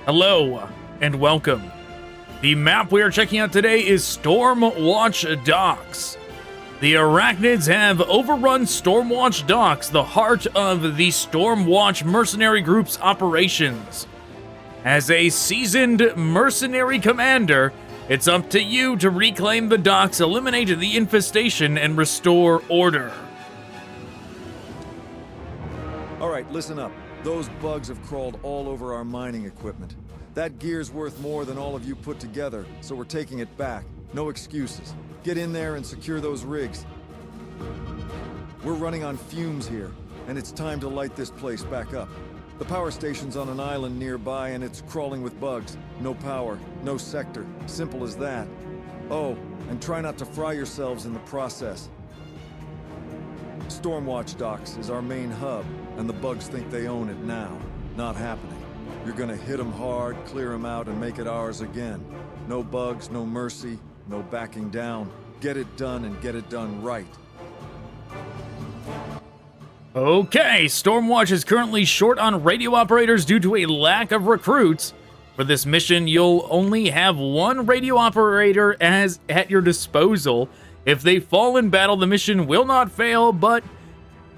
Hello, and welcome. The map we are checking out today is Stormwatch Docks. The arachnids have overrun Stormwatch Docks, the heart of the Stormwatch mercenary group's operations. As a seasoned mercenary commander, it's up to you to reclaim the docks, eliminate the infestation, and restore order. Alright, listen up. Those bugs have crawled all over our mining equipment. That gear's worth more than all of you put together, so we're taking it back. No excuses. Get in there and secure those rigs. We're running on fumes here, and it's time to light this place back up. The power station's on an island nearby, and it's crawling with bugs. No power, no sector. Simple as that. Oh, and try not to fry yourselves in the process. Stormwatch Docks is our main hub, and the bugs think they own it now. Not happening. You're gonna hit them hard, clear them out, and make it ours again. No bugs, no mercy, no backing down. Get it done and get it done right. Okay, Stormwatch is currently short on radio operators due to a lack of recruits. For this mission, you'll only have one radio operator at your disposal. If they fall in battle, the mission will not fail, but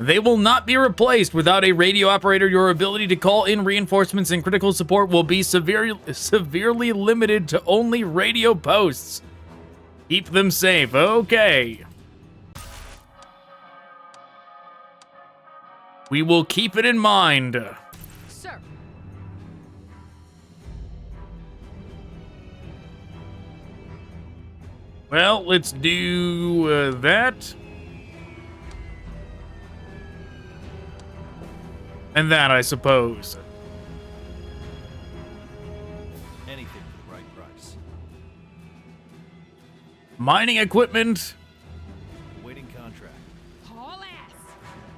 they will not be replaced. Without a radio operator, your ability to call in reinforcements and critical support will be severely limited to only radio posts. Keep them safe. Okay. We will keep it in mind. Sir. Well, let's do that. And that, I suppose. Anything for the right price. Mining equipment. Waiting contract. Haul ass.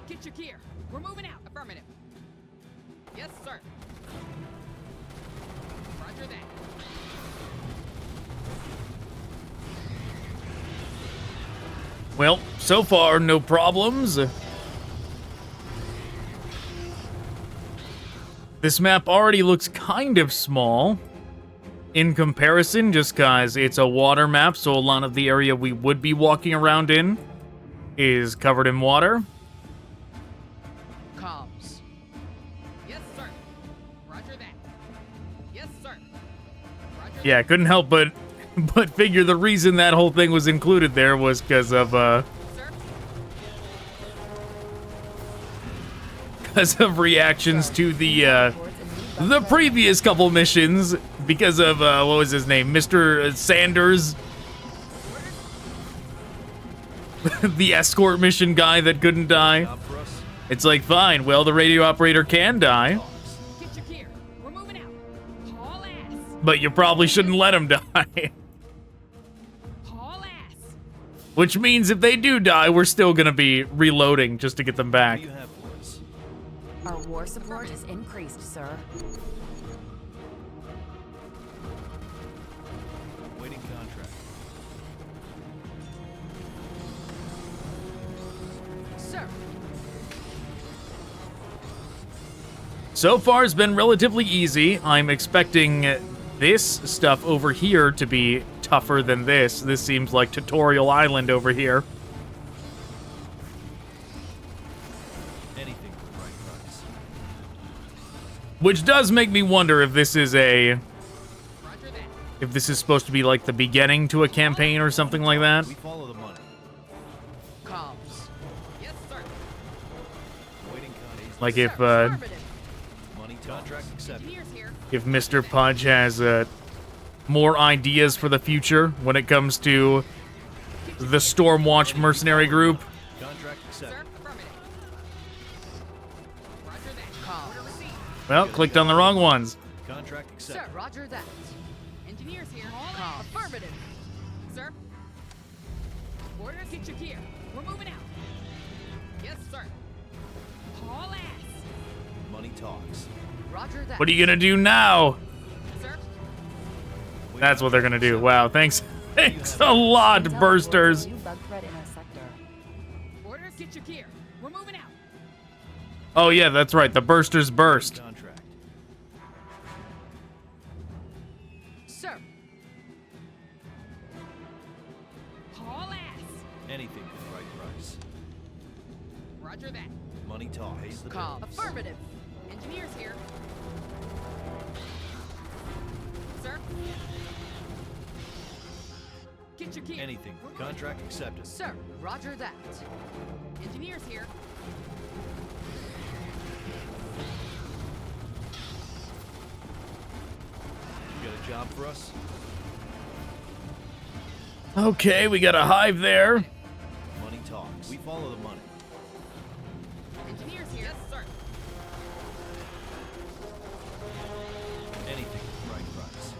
Get your gear. We're moving out. Affirmative. Yes, sir. Roger that. Well, so far, no problems. This map already looks kind of small in comparison, just because it's a water map, so a lot of the area we would be walking around in is covered in water. Comms. Yes, sir. Roger that. Yes, sir. Roger Yeah, I couldn't help but figure the reason that whole thing was included there was because of that. Sir. reactions to the previous couple missions because of what was his name, Mr. Sanders, the escort mission guy that couldn't die. It's like, fine, well, the radio operator can die, Get your gear. We're moving out. Haul ass. but you probably shouldn't let him die. Haul ass. Which means if they do die, we're still gonna be reloading just to get them back. What do you have for us? Our war support has increased, sir. Waiting contract. Sir. So far, it's been relatively easy. I'm expecting this stuff over here to be tougher than this. This seems like Tutorial Island over here. Anything for the right price. Which does make me wonder if this is Roger that. if this is supposed to be like the beginning to a campaign or something like that. We follow the money. Comms. Yes, sir. Waiting contract. Like Sir, if affirmative. Money contract accepted. Engineers here. if Mr. Pudge has more ideas for the future when it comes to the Stormwatch mercenary group. Contract Sir, accepted. affirmative. Roger that. Order received. Well, clicked on the wrong ones. Contract Sir, accepted. roger that. Engineers here. Comms. Affirmative. Sir. Orders. Get your gear. We're moving out. Yes, sir. Haul ass. Money talks. Roger that. What are you gonna do now? Sir. That's what they're gonna do. Wow, thanks. Thanks a lot, bursters. New bug threat in our sector. Orders. Get your gear. We're moving out. Oh yeah, that's right. The bursters burst. Contract. Sir. Haul ass. Anything for the right price. Roger that. Money talks. Pays the Calm. bills. Affirmative. Engineers here. Sir. Get your gear. Anything. Contract accepted. Sir. Roger that. Engineers here. You got a job for us? Okay, we got a hive there. Money talks. We follow the money. Engineers here. Yes, sir. Anything for the right price.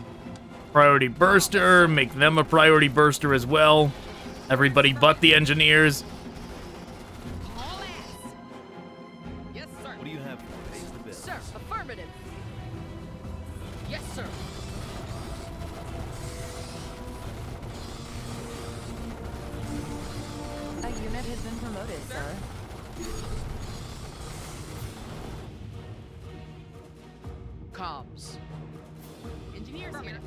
Priority burster, make them a priority burster as well. Everybody but the engineers. Haul ass. Yes, sir. What do you have for us? Pays the bills. Sir. Affirmative. Yes, sir. A unit has been promoted, sir. Comms. Engineers here.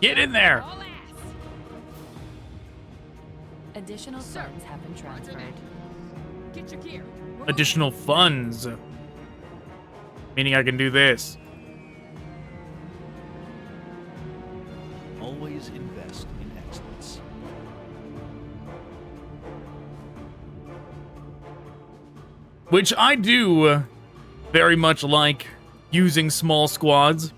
Get in there. Haul ass. Additional Sir. funds have been Roger transferred. that. Get your gear. We're Additional funds. Meaning I can do this. Always invest in excellence. Which I do very much like using small squads.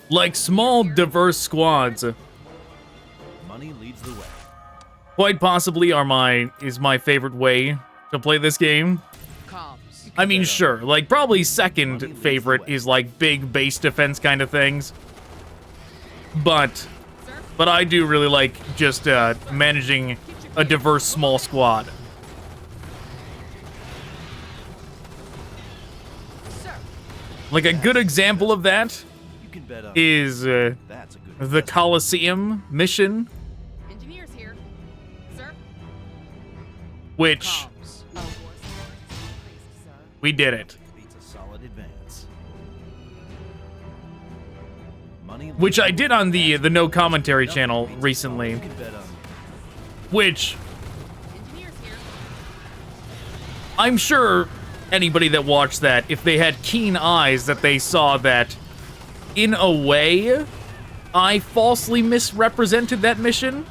Like small, diverse squads. Money leads the way. Quite possibly is my favorite way to play this game. comms. I mean, sure, like probably second favorite is like big base defense kind of things. But I do really like just managing a diverse small squad. Sir. Like a good example of that You can bet on is that's a good the Coliseum mission, Engineers here. Sir. which Comms. Our war support has increased, sir. we did it. beats a solid advance. Money Which I did on the no commentary Nothing channel beats a recently, solid- You can bet on which Engineers here. I'm sure anybody that watched that, if they had keen eyes, that they saw that in a way I falsely misrepresented that mission.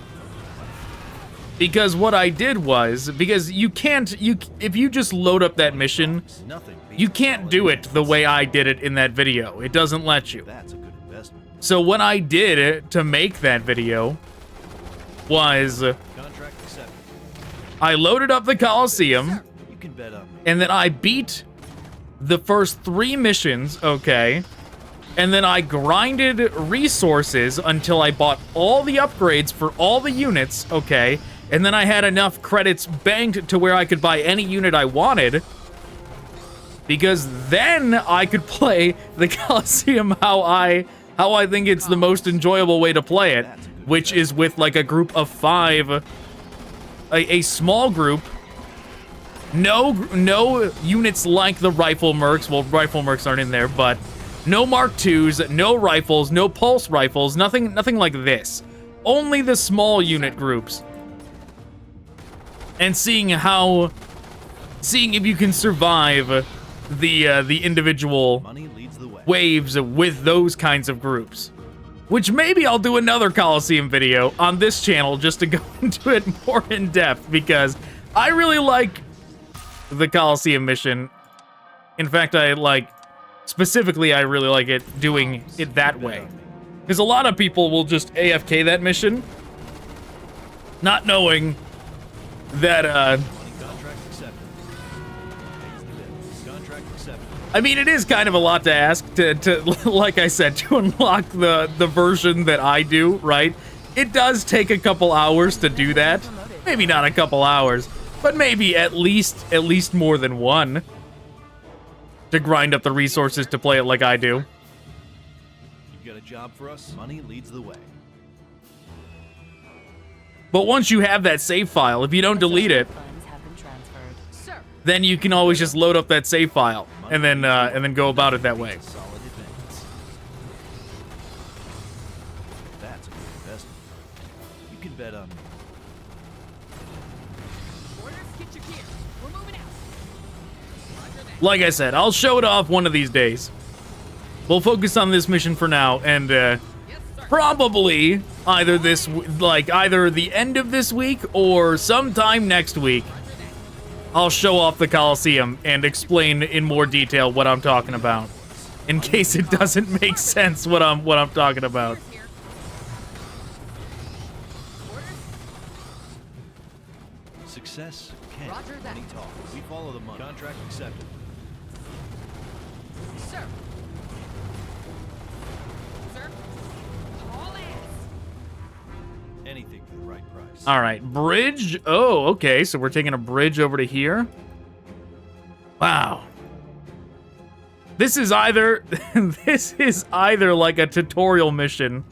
Because what I did was, because if you just load up that mission, nothing. beats you a can't solid do it advance. the way I did it in that video. It doesn't let you. That's a good investment. So what I did to make that video was Contract accepted. I loaded up the Coliseum, You can bet on me. and then I beat the first 3 missions, okay? And then I grinded resources until I bought all the upgrades for all the units, okay? And then I had enough credits banked to where I could buy any unit I wanted. Because then I could play the Coliseum how I think it's the most enjoyable way to play it, which is with like a group of 5, a small group. No units like the rifle mercs. Well, rifle mercs aren't in there, but no Mark IIs, no rifles, no pulse rifles, nothing like this. Only the small unit groups. And seeing if you can survive the individual Money leads the way. waves with those kinds of groups. Which maybe I'll do another Coliseum video on this channel just to go into it more in depth, because I really like the Coliseum mission. In fact, specifically, I really like it doing it that way. Because a lot of people will just AFK that mission, not knowing that, Money contract accepted. Pays the bills. Contract accepted. I mean, it is kind of a lot to ask to like I said, to unlock the version that I do, right? It does take a couple hours to do that. Maybe not a couple hours, but maybe at least more than one to grind up the resources to play it like I do. You got a job for us? Money leads the way. But once you have that save file, if you don't delete it, Funds have been transferred. Sir. then you can always just load up that save file and then go about it that way. Solid advance. That's a good investment. You can bet on me. Orders, get your gear. We're moving out. Roger that. Like I said, I'll show it off one of these days. We'll focus on this mission for now, and Yes, sir. probably either either the end of this week or sometime next week, I'll show off the Coliseum and explain in more detail what I'm talking about, in case it doesn't make sense what I'm talking about. Here. Orders, Success can. Roger that. Money talks. We follow the money. Contract accepted. sir. Sir. All ass. Anything for the right price. All right, bridge. Oh, okay, so we're taking a bridge over to here. Wow. This is either like a tutorial mission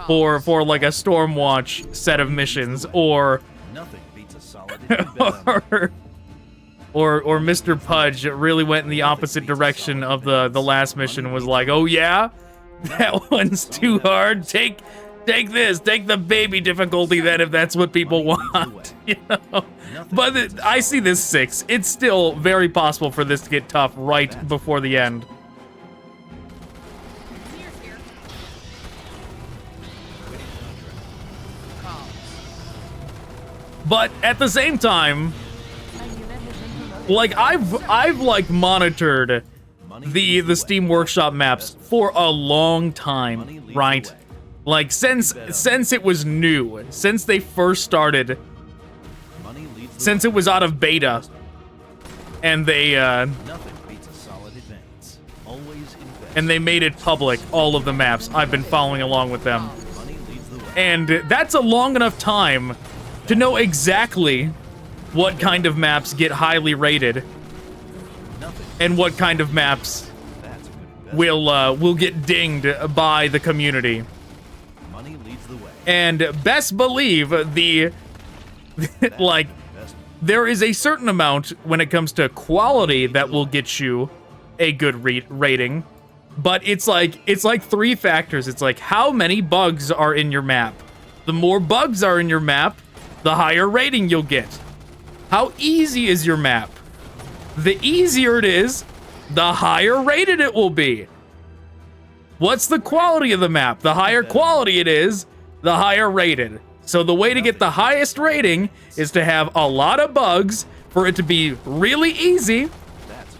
for like a Stormwatch set of missions, or Nothing beats a solid. You can bet on me. or Mr. Pudge really went in the opposite direction of the last mission and was like, oh yeah, that one's too hard. Take this, take the baby difficulty then, if that's what people want, you know. But I see this 6. It's still very possible for this to get tough right before the end. Engineers here. But at the same time, A unit has been promoted. like I've like monitored the Steam Workshop maps for a long time, right? Like since it was new, since they first started, Money leads the since it was out of beta, and they Nothing beats a solid advance. Always invest. and they made it public, all of the maps. I've been following along with them. Money leads the way. And that's a long enough time to know exactly what kind of maps get highly rated Nothing. and what kind of maps That's a good investment. will get dinged by the community. Money leads the way. And best believe the like Investment. there is a certain amount when it comes to quality that will get you a good rating, but it's like 3 factors. It's like how many bugs are in your map. The more bugs are in your map, the higher rating you'll get. How easy is your map? The easier it is, the higher rated it will be. What's the quality of the map? The higher quality it is, the higher rated. So the way to get the highest rating is to have a lot of bugs for it to be really easy,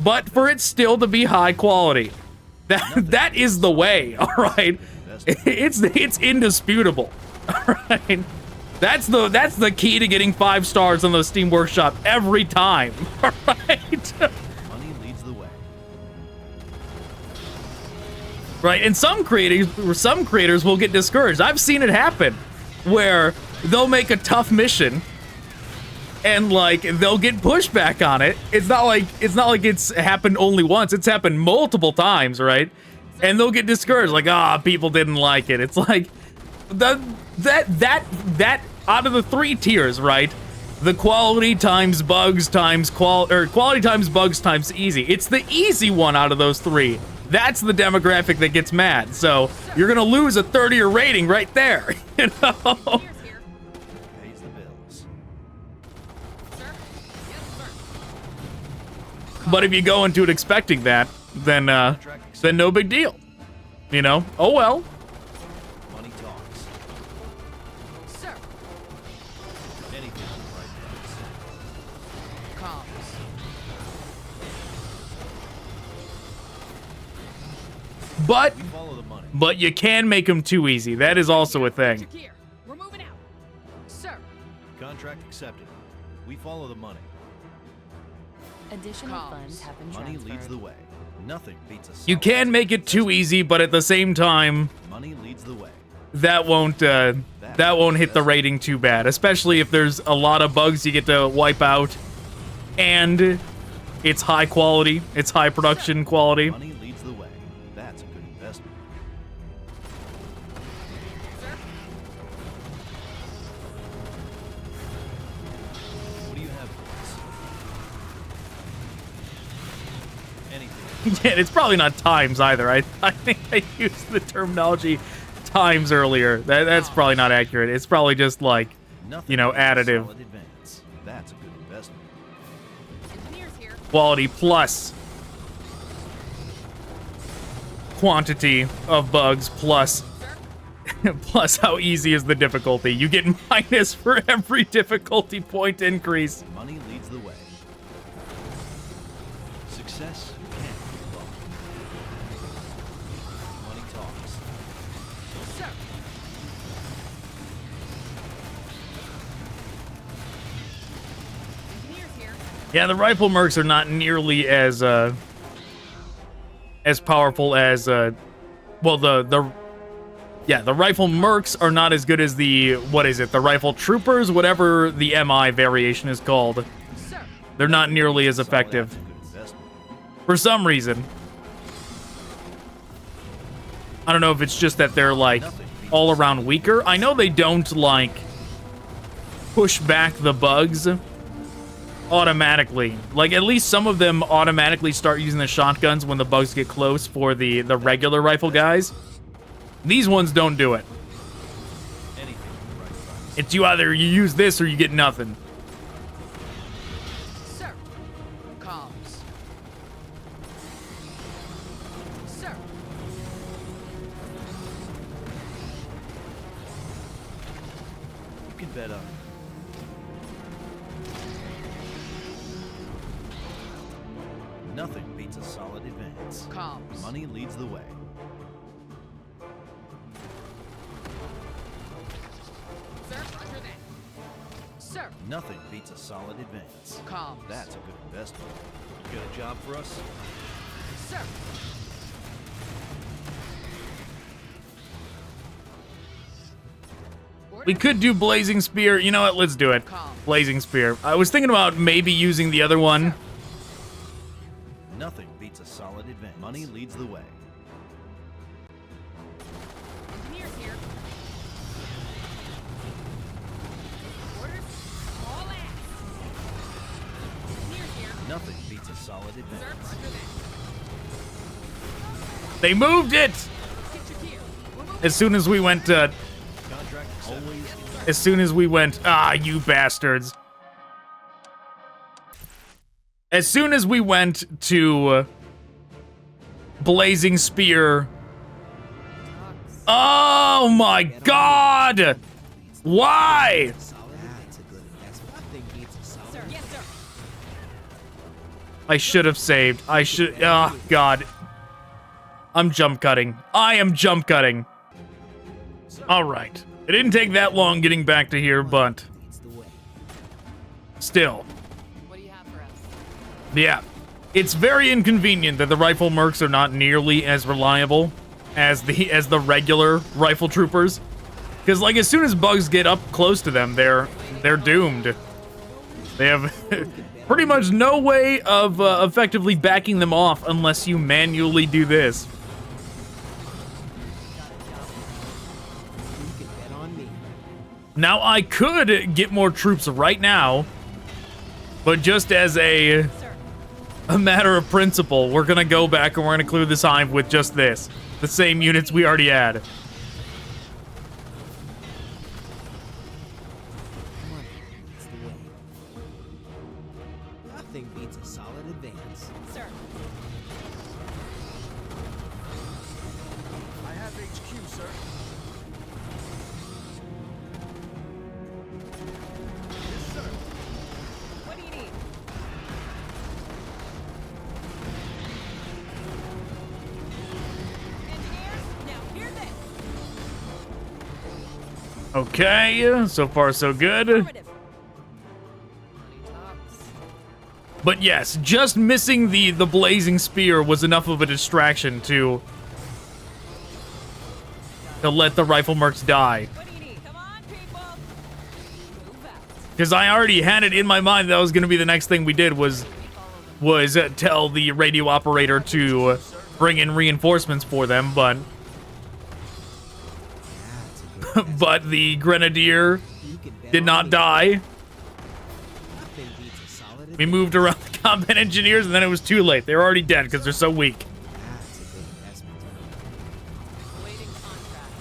but for it still to be high quality. That is the way, all right? It's indisputable, all right? That's the key to getting 5 stars on the Steam Workshop every time, all right? Money leads the way. Right, and some creators will get discouraged. I've seen it happen where they'll make a tough mission and like they'll get pushback on it. It's not like it's happened only once. It's happened multiple times, right? And they'll get discouraged, like, people didn't like it. It's like that out of the 3 tiers, right? The quality times bugs times quality times bugs times easy. It's the easy one out of those 3. That's the demographic that gets mad. So you're gonna lose a 30-er rating right there, you know? Engineers here. Pays the bills. Sir. Yes, sir. But if you go into it expecting that, then no big deal. You know? Oh well. Money talks. Sir. Anything for the right price. Comms. But We follow the money. you can make them too easy. That is also a Get thing. your gear. We're moving out. Sir. Contract accepted. We follow the money. Additional Comms. funds have been Money transferred. leads the way. Nothing beats a solid. You can make it too easy, but at the same time, Money leads the way. that won't hit the rating too bad, especially if there's a lot of bugs you get to wipe out and it's high quality, it's high production quality. Money leads the way. That's a good investment. Sir. What do you have for us? Yeah, it's probably not times either. I think I used the terminology times earlier. That's probably not accurate. It's probably just like, Nothing you know, beats a additive. solid advance. That's a good investment. Engineers here. Quality plus quantity of bugs plus plus how easy is the difficulty. You get minus for every difficulty point increase. Money leads the way. Success can't be bought. Money talks. Sir. Engineers here. Yeah, the rifle mercs are not nearly as powerful as well, the rifle mercs are not as good as the, what is it, the rifle troopers, whatever the MI variation is called. Sir. They're not nearly as effective That's a good investment. for some reason. I don't know if it's just that they're like all around weaker. I know they don't like push back the bugs automatically. Like, at least some of them automatically start using the shotguns when the bugs get close for the regular rifle guys. These ones don't do it. Anything for the right price. It's you use this or you get nothing. Sir. Comms. Sir. You can bet on it. Nothing beats a solid advance. Comms. Money leads the way. Sir, roger that. Sir. Nothing beats a solid advance. Comms. That's a good investment. You got a job for us? Sir. We could do Blazing Spear. You know what? Let's do it. Blazing Spear. I was thinking about maybe using the other one. Nothing beats a solid advance. Money leads the way. Engineers here. Orders. All ass. Engineers here. Nothing beats a solid Sir, advance. roger that. They moved it! Get your gear. We're moving. As soon as we went, Contract always. as soon as we went, you bastards. As soon as we went to Blazing Spear. Oh my god! Why? Sir. Yes, sir. I should have saved. I should. Oh god. I'm jump cutting. I am jump cutting. Alright. It didn't take that long getting back to here, but still. What do you have for us? Yeah. It's very inconvenient that the rifle mercs are not nearly as reliable as the regular rifle troopers. Because, like, as soon as bugs get up close to them, they're doomed. They have pretty much no way of effectively backing them off unless you manually do this. Now, I could get more troops right now, but just as a matter of principle, we're gonna go back and we're gonna clear this hive with just this. The same units we already had. Nothing beats a solid advance. Sir. I have HQ, sir. Yes, sir. What do you need? Engineers, now hear this. Okay, so far so good. Affirmative. Money talks. But yes, just missing the blazing spear was enough of a distraction to let the rifle mercs die. What do you need? Come on, people. Move out. Because I already had it in my mind that was going to be the next thing we did was tell the radio operator to bring in reinforcements for them, but but the grenadier You can bet did on not me. die. Nothing beats a solid We moved around the combat engineers, and then it was too late. They were already dead because they're so weak. That's a good investment. Awaiting contract.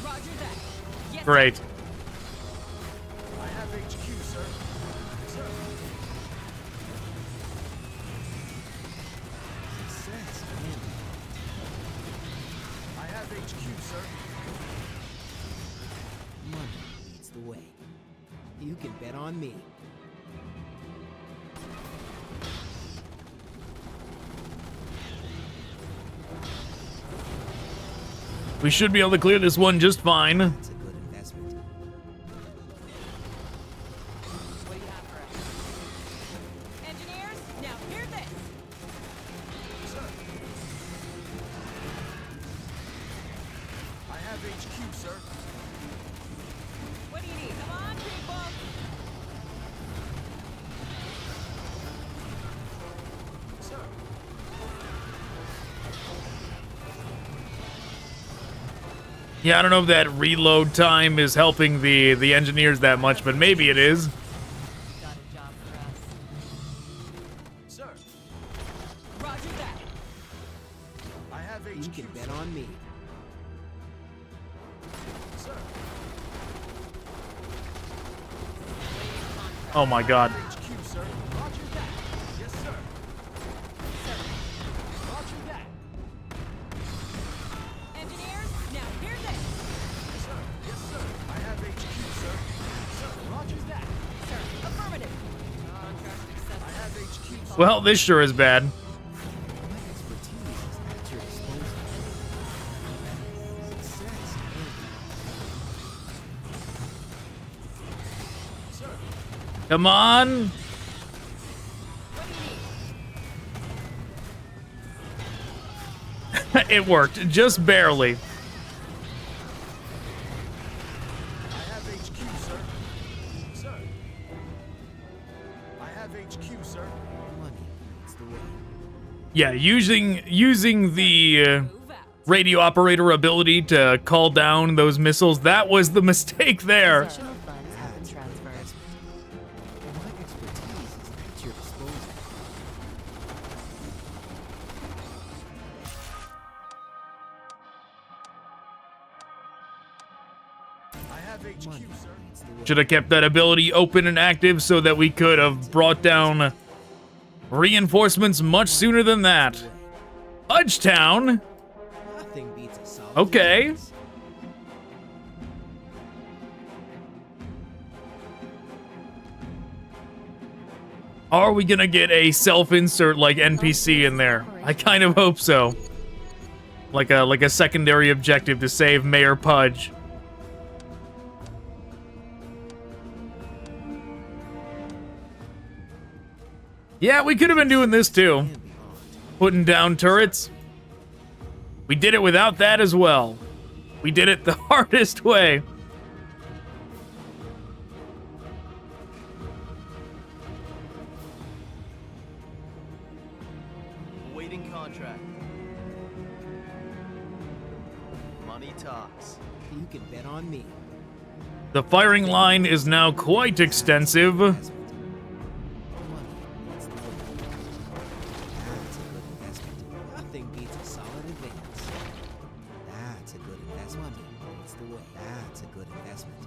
Roger that. Yes, Great. I have HQ, sir. Sir. Success, man. I have HQ, sir. Money leads the way. You can bet on me. We should be able to clear this one just fine. That's a good investment. What do you have for us? Engineers, now hear this. Sir. I have HQ, sir. What do you need? Come on, people. Sir. Yeah, I don't know if that reload time is helping the engineers that much, but maybe it is. Got a job for us. Sir. Roger that. I have HQ. You can bet on me. Sir. Oh my god. HQ, sir. Roger that. Yes, sir. Sir. Roger that. Engineers, now hear this. Sir. Yes, sir. I have HQ, sir. Sir. Roger that. Sir, affirmative. Contract accepted. I have HQ, sir. Well, this sure is bad. My expertise is at your disposal. Success. Sir. Come on. What do you need? It worked, just barely. I have HQ, sir. Sir. I have HQ, sir. Money leads the way. Yeah, using the Move out. radio operator ability to call down those missiles, that was the mistake there. Additional funds have been transferred. My expertise is at your disposal. I have HQ, sir. Should have kept that ability open and active so that we could have brought down reinforcements much sooner than that. Pudgetown? Nothing beats a solid Okay. defense. Are we gonna get a self-insert like NPC in there? I kind of hope so. Like a secondary objective to save Mayor Pudge. Yeah, we could have been doing this too. Putting down turrets. We did it without that as well. We did it the hardest way. Awaiting contract. Money talks. You can bet on me. The firing line is now quite extensive. Investment. Money leads the way. That's a good investment. Nothing beats a solid advance. That's a good investment. Money leads the way. That's a good investment.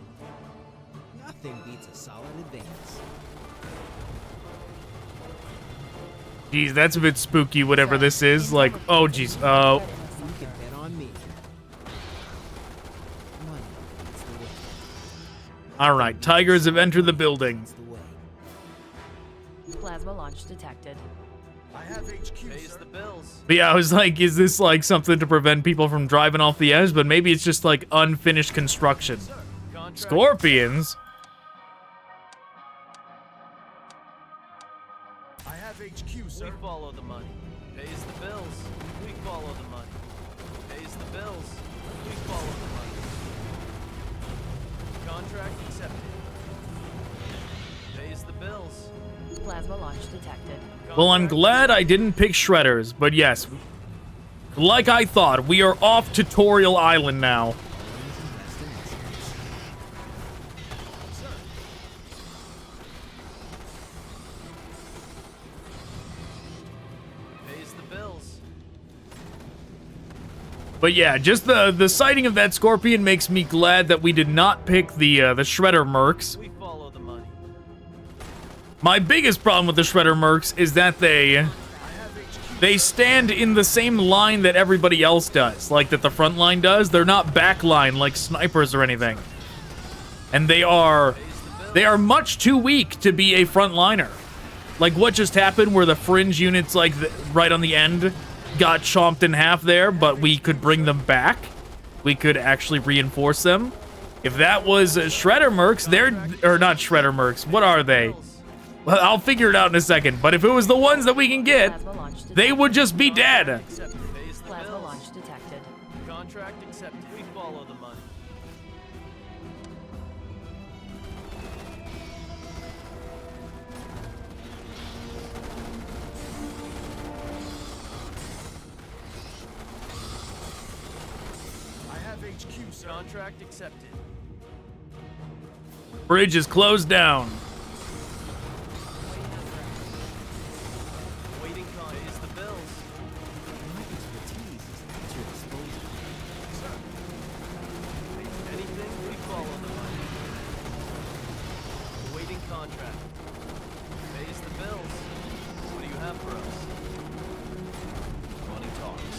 Nothing beats a solid advance. Geez, that's a bit spooky, whatever this is. Like, oh, geez. Oh, You can bet on me. Money leads the way. all right. Tigers have entered the building. Leads the way. Plasma launch detected. I have HQ, Pays sir. the bills. But yeah, I was like, is this like something to prevent people from driving off the edge? But maybe it's just like unfinished construction. Sir, contract. Scorpions? I have HQ, We sir. follow the money. Pays the bills. We follow the money. Pays the bills. We follow the money. Contract accepted. Pays the bills. Plasma launch detected. Well, I'm glad I didn't pick shredders, but yes. Like I thought, we are off Tutorial Island now. But yeah, just the sighting of that Scorpion makes me glad that we did not pick the Shredder Mercs. We follow the money. My biggest problem with the Shredder Mercs is that they stand in the same line that everybody else does, like that the front line does. They're not back line like snipers or anything. And they are much too weak to be a frontliner. Like what just happened where the fringe units like right on the end got chomped in half there, but we could bring them back. We could actually reinforce them. If that was Shredder Mercs, or not Shredder Mercs, what are they? Well, I'll figure it out in a second, but if it was the ones that we can get, they would just be dead. Plasma launch detected. Contract accepted. We follow the money. I have HQ, sir. Contract accepted. Bridge is closed down. Waiting con pays the bills. My expertise is at your disposal. Anything, we follow the money. Awaiting contract. Pays the bills. What do you have for us? Money talks.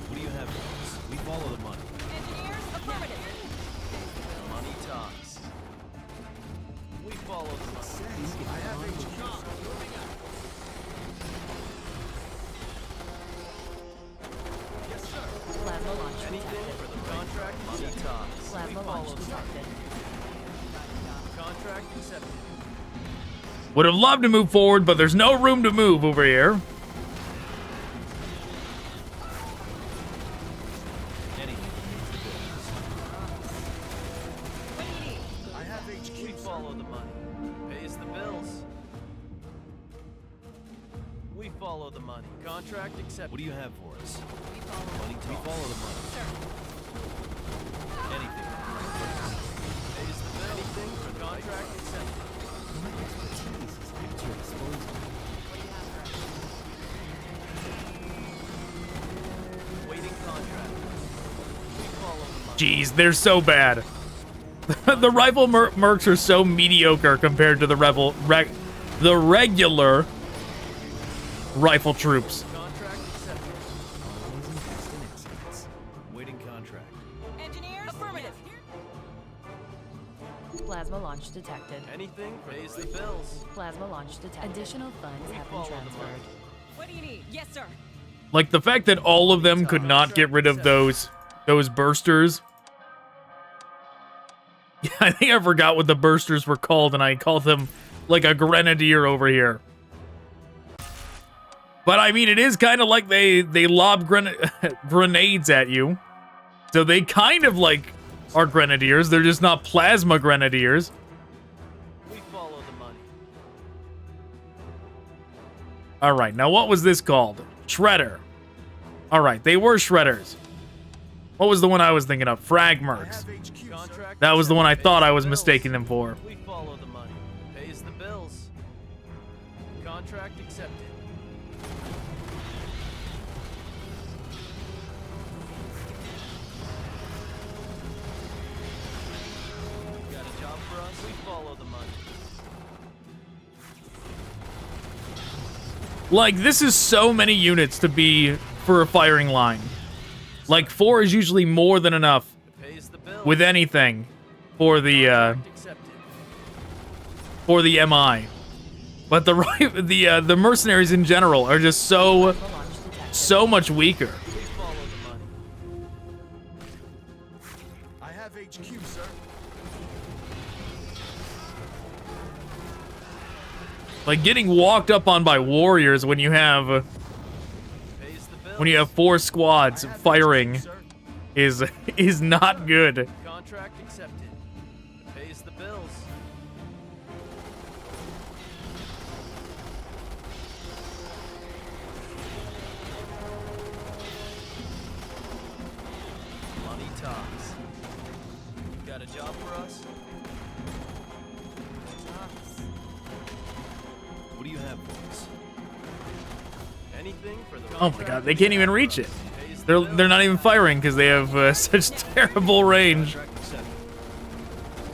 What do you have for us? We follow the money. Engineers, affirmative. Money talks. We follow the money. I have HQ, sir. Yes, sir. Plasma launch Anything detected. for the contract, money talks. We Plasma follow launch the money. detected. Contract accepted. Would have loved to move forward, but there's no room to move over here. I have HQ, We sir. follow the money. Pays the bills. We follow the money. Contract accepted. What do you have for us? Money talks. We follow the money. Anything. Pays the bill. Anything for contract accepted. My expertise is at your disposal. Waiting contract. We follow the money. Jeez, they're so bad. The rifle mercs are so mediocre compared to the regular rifle troops. Contract accepted. Always invest in excellence. Waiting contract. Engineers, affirmative. Plasma launch detected. Anything pays the bills. Plasma launch detected. Additional funds have been follow the transferred. money. What do you need? Yes, sir. Like the fact that all of them could not get rid of those bursters. Yeah, I think I forgot what the bursters were called, and I called them like a grenadier over here. But I mean, it is kind of like they lob grenades at you. So they kind of like are grenadiers. They're just not plasma grenadiers. We follow the money. All right, now what was this called? Shredder. All right, they were shredders. What was the one I was thinking of? Frag I mercs. have HQ, sir. Contract That was the one I accepted. thought Pays I the was bills. mistaking them for. We follow the money. Pays the bills. Contract accepted. Got a job for us? We follow the money. Like, this is so many units to be for a firing line. Like, 4 is usually more than enough Pays the bills. with anything for the Contract accepted. MI. But the mercenaries in general are just so Plasma launch detected. so much weaker. We follow the money. I have HQ, sir. Like getting walked up on by warriors when you have Pays the bills. when you have 4 squads I have firing HQ, sir. is not good. Contract accepted. Pays the bills. Money talks. You got a job for us? What do you have for us? Anything for the Oh my god, they can't even reach it. Pays They're not even firing because they have such terrible range. Contract accepted.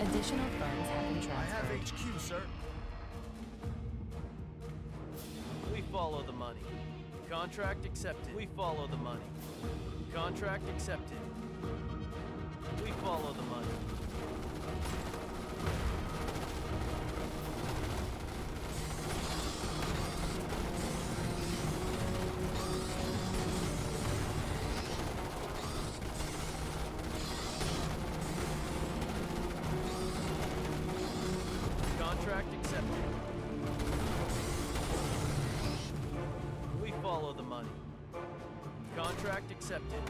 Additional funds have been I have transferred. HQ, sir. We follow the money. Contract accepted. We follow the money. Contract accepted. We follow the money. Contract accepted. We follow the money. Contract accepted.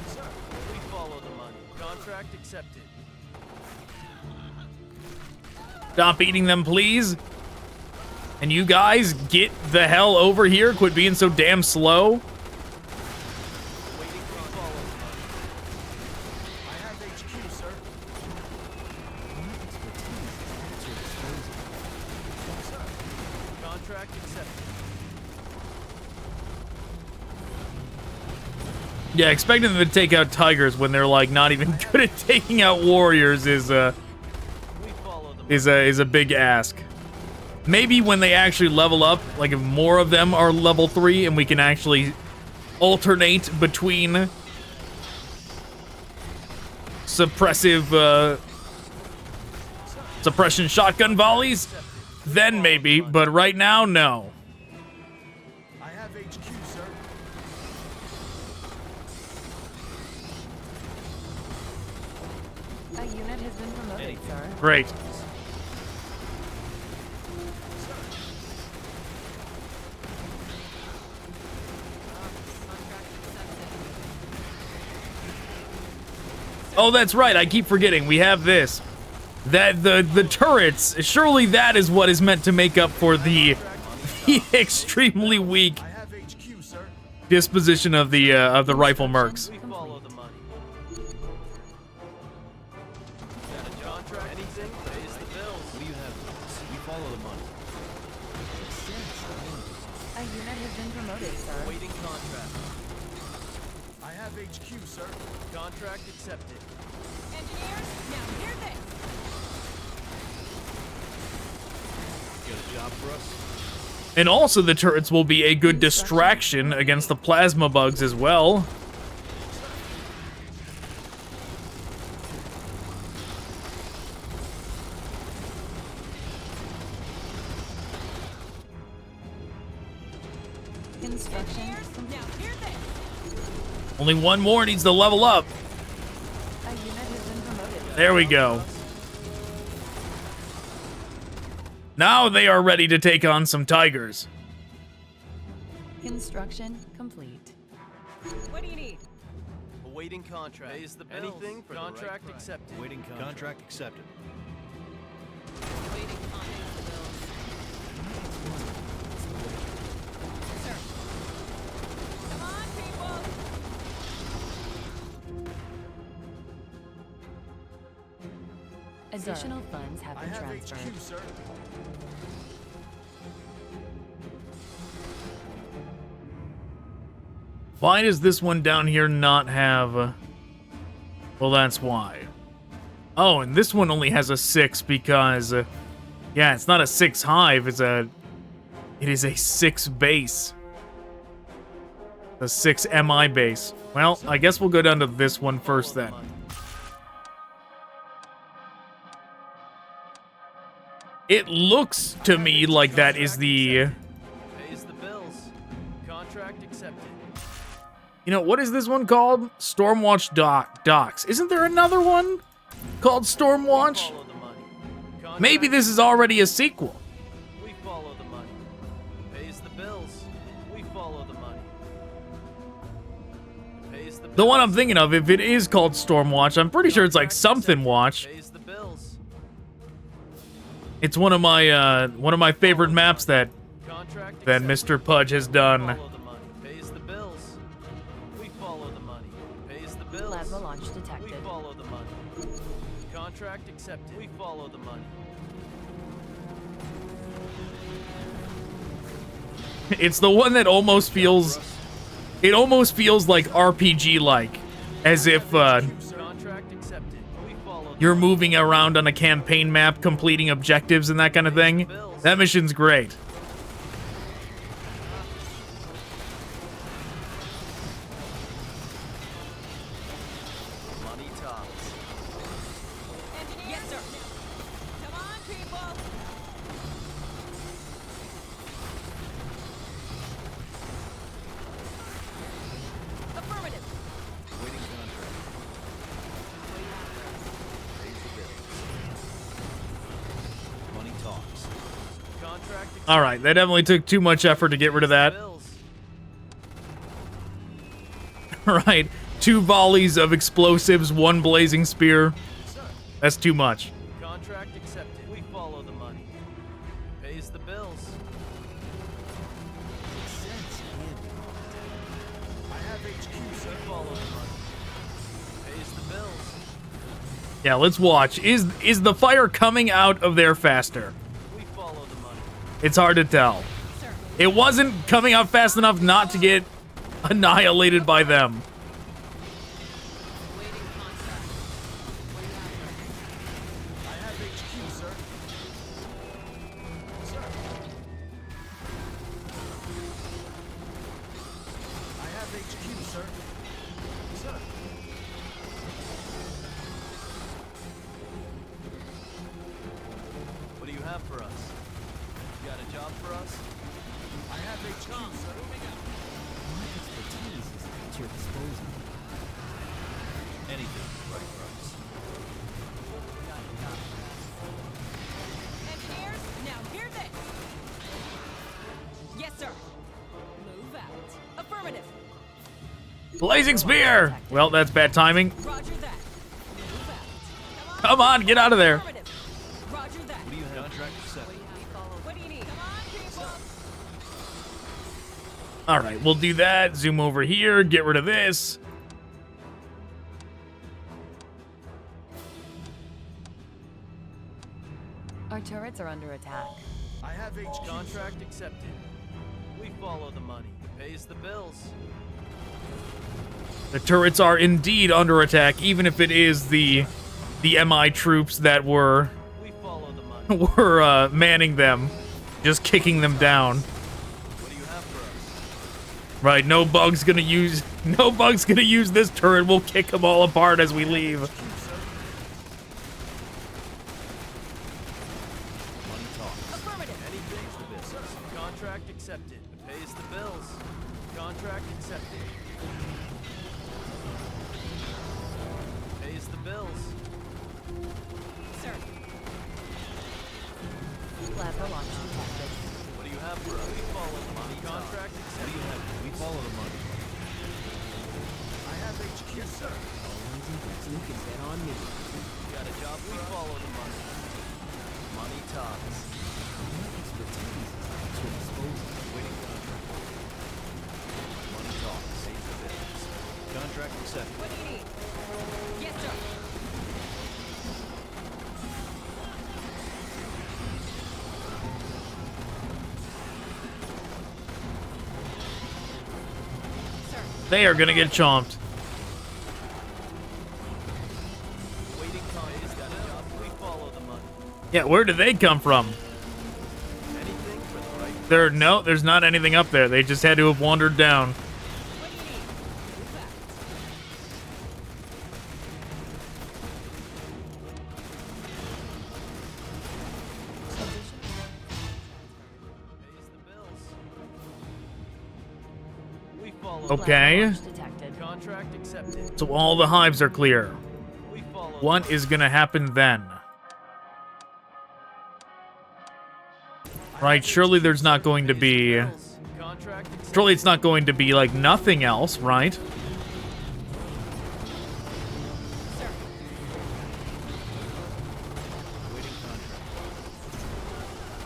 Sir, we follow the money. Contract accepted. Stop eating them, please. And you guys, get the hell over here. Quit being so damn slow. Waiting for follow the money. I have HQ, sir. Sir, contract accepted. Yeah, expecting them to take out tigers when they're like not even good at taking out warriors is We follow the money. is a big ask. Maybe when they actually level up, like if more of them are level 3 and we can actually alternate between suppressive suppression shotgun volleys, then maybe, but right now, no. I have HQ, sir. A unit has been promoted, sir. Great. Oh, that's right. I keep forgetting. We have this. That the turrets. Surely that is what is meant to make up for the extremely weak I have HQ, sir. disposition of the rifle mercs. We follow the money. Got a contract? Anything? Pays the bills. What do you have? We follow the money. A unit has been promoted, sir. Waiting contract. I have HQ, sir. Contract accepted. Engineers, now hear this. You got a job for us? And also the turrets will be a good distraction against the plasma bugs as well. Construction Engineers, complete. now hear this. Only one more needs to level up. A unit has been promoted. There we go. Now they are ready to take on some tigers. Construction complete. What do you need? Awaiting contract. Pays the bills. Anything for contract accepted. Waiting contract accepted. Waiting on the bills. Sir. Come on, people. Additional funds have I been have transferred. HQ, sir. Why does this one down here not have... Well, that's why. Oh, and this one only has a 6 because... yeah, it's not a 6 hive, it's a... It is a 6 base. A 6 MI base. Well, I guess we'll go down to this one first then. It looks to me like that is the... Pays the bills. Contract accepted. You know, what is this one called? Stormwatch Docks. Isn't there another one called Stormwatch? Follow the money. Contract Maybe this is already a sequel. We follow the money. Pays the bills. We follow the money. Pays the bills. The one I'm thinking of, if it is called Stormwatch, I'm pretty sure it's like something watch. Pays the bills. It's one of my favorite maps that Contract that accepted. Mr. Pudge has done. Follow the money. Pays the bills. We follow the money. Pays the bills. Plasma launch We detected. follow the money. Contract accepted. We follow the money. It's the one that almost feels... It almost feels like RPG-like. As if Contract accepted. We follow the you're moving around on a campaign map, completing objectives and that kind of thing. That mission's great. money tops. Yes, sir. Come on, people. Affirmative. Waiting contract. Raise the bill. Money talks. Contract accepted. All right, that definitely took too much effort to get rid of that. Bills. Right, 2 volleys of explosives, 1 blazing spear. Sir. That's too much. Contract accepted. We follow the money. Pays the bills. Makes sense. I have HQ, sir. We follow the money. Pays the bills. Yeah, let's watch. Is the fire coming out of there faster? We follow the money. It's hard to tell. Sir. It wasn't coming out fast enough not to get annihilated by them. Waiting contract. What do you have? I have HQ, sir. Sir. I have HQ, sir. Sir. What do you have for us? You got a job for us? I have HQ, sir. Moving out. What expertise is at your disposal? Anything for the right price. Engineers, now hear this. Yes, sir. Move out. Affirmative. Blazing spear! Well, that's bad timing. Roger that. Move out. Come on, get out of there. Affirmative. Roger that. What do you have? Contract accepted. What do you need? Come on, people. All right, we'll do that. Zoom over here, get rid of this. Our turrets are under attack. I have HQ. Contract accepted. We follow the money. Pays the bills. The turrets are indeed under attack, even if it is the MI troops that were We follow the money. manning them, just kicking them down. What do you have for us? Right, no bug's gonna use this turret. We'll kick them all apart as we leave. Money talks. Affirmative. Anything for business. Contract accepted. Pays the bills. Contract accepted. Pays the bills. Sir. Plasma launch detected. What do you have for us? We follow the money. Contract What do you accepted. have? We follow the money. I have HQ, sir. You can bet on me. You got a job? We follow the money. Money talks. What expertise is at your disposal? Waiting contract. Money talks. Pays the bills. Contract accepted. What do you need? Yes, sir. Sir. They are gonna get chomped. Waiting time. Is that a job? We follow the money. Yeah, where did they come from? Anything for the right. There's not anything up there. They just had to have wandered down. What do you need? Move out. Pays the bills. We follow. Okay. Plasma launch detected. Contract accepted. So all the hives are clear. We follow. What is gonna happen then? Right, surely there's not going to be... Contract accepted. Surely it's not going to be, like, nothing else, right? Sir. Waiting contract.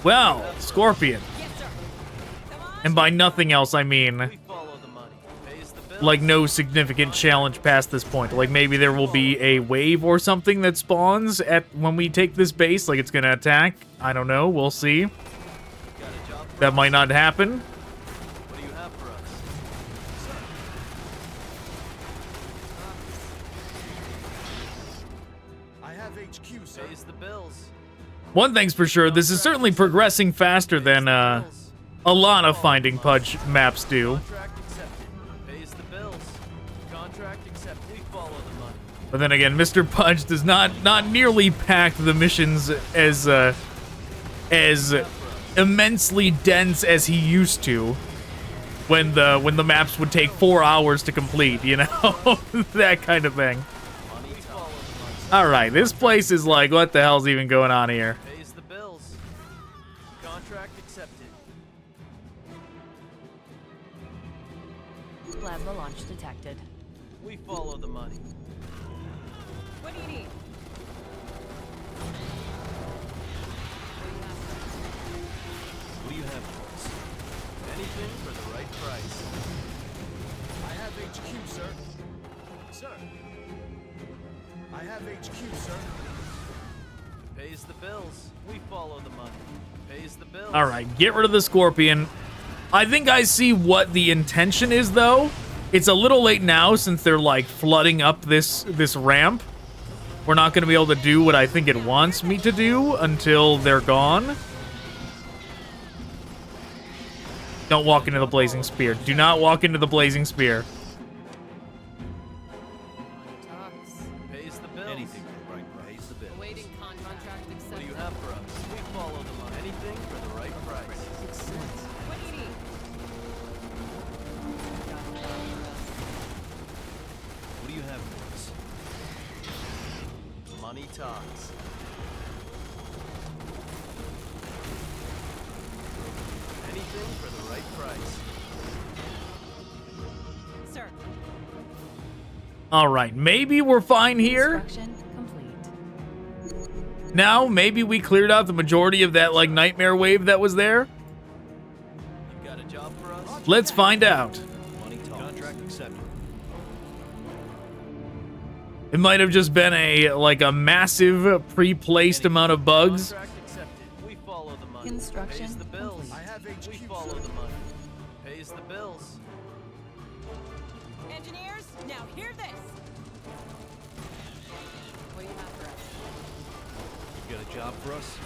Well, Scorpion. Yes, sir. Come on. And by nothing else, I mean, We follow the money. Pays the bills. like, no significant challenge past this point. Like, maybe there will be a wave or something that spawns at when we take this base, like it's gonna attack. I don't know, we'll see. that might not happen. What do you have for us? I have HQ, sir. Pays the bills. One thing's for sure, this is certainly progressing faster than a lot of Finding Pudge maps do. Contract accepted. Pays the bills. Contract accepted. We follow the money. But then again, Mr. Pudge does not nearly pack the missions as immensely dense as he used to when the maps would take 4 hours to complete, you know? That kind of thing. Money follow the money. Alright, this place is like, what the hell's even going on here? Pays the bills. Contract accepted. Plasma launch detected. We follow the money. What do you need? What do you have for us? Anything for the right price. I have HQ, sir. Sir. I have HQ, sir. Pays the bills. We follow the money. Pays the bills. Alright, get rid of the Scorpion. I think I see what the intention is, though. It's a little late now since they're, like, flooding up this ramp. We're not going to be able to do what I think it wants me to do until they're gone. Don't walk into the Blazing Spear. Do not walk into the Blazing Spear. Pays the bills. Anything for the right price. Pays the bills. Awaiting contract What do accepted. you have for us? We follow the money. Anything for the right price. What do you need? What do you have for us? Money talks. Anything for the right price. Sir. Alright, maybe we're fine here. Construction complete. Now, maybe we cleared out the majority of that, like, nightmare wave that was there. You got a job for us? Let's find out. Money talks. Contract accepted. It might have just been a massive pre-placed amount of bugs. Contract accepted. We follow the money. Construction Pays the bills. complete. I have HQ, We follow sir. the money. Pays the bills. Engineers, now hear this. What do you have for us? You got a job for us?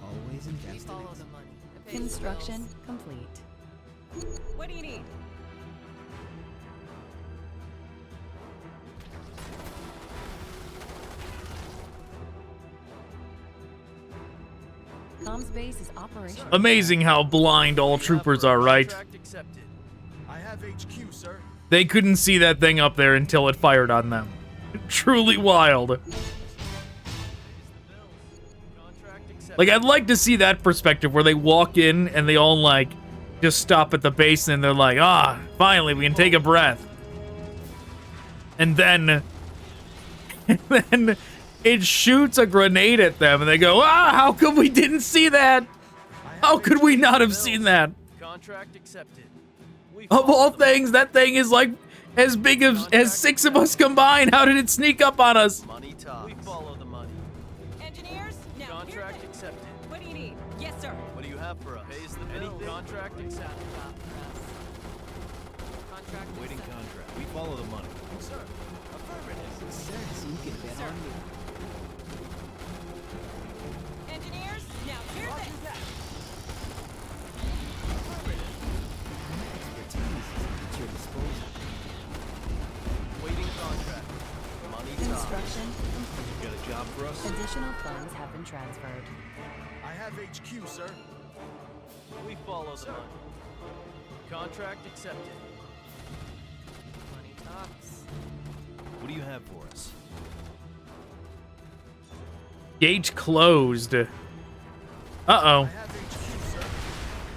Always We invest follow in it. the money. It pays the Construction bills. complete. What do you need? Comms base is operational. Amazing how blind all troopers are, right? Contract accepted. I have HQ, sir. They couldn't see that thing up there until it fired on them. Truly wild. Pays the bills. Contract accepted. Like, I'd like to see that perspective where they walk in and they all, like, just stop at the base and they're like, ah, finally, we can take a breath. And then it shoots a grenade at them and they go, ah, how come we didn't see that? How could we not have seen that? Contract accepted. We Of follow all the money. things, that thing is like as big as 6 of us combined. How did it sneak up on us? Money talks. We follow the money. Engineers, now hear Contract this. accepted. What do you need? Yes, sir. What do you have for us? Pays the bills. Contract accepted. Contract Waiting accepted. contract. We follow the money. Sir. Affirmative. Success, you can bet on me. Engineers, now hear this. Expertise is at your disposal. Waiting contract. Money talks. Construction complete. You got a job for us? Additional funds have been transferred. I have HQ, sir. We follow the money. Contract accepted. Money talks. What do you have for us? Gate closed. I Uh-oh. have HQ, sir.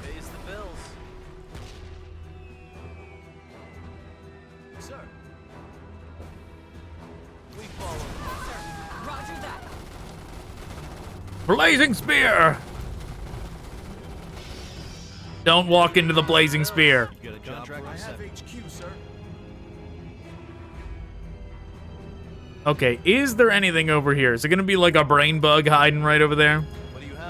Pays the bills. Sir. We follow the money. Sir, roger that. Blazing Spear! Don't walk into the Blazing Spear. You got a job for I us? have HQ, sir. Okay, is there anything over here? Is it gonna be like a brain bug hiding right over there? What do you have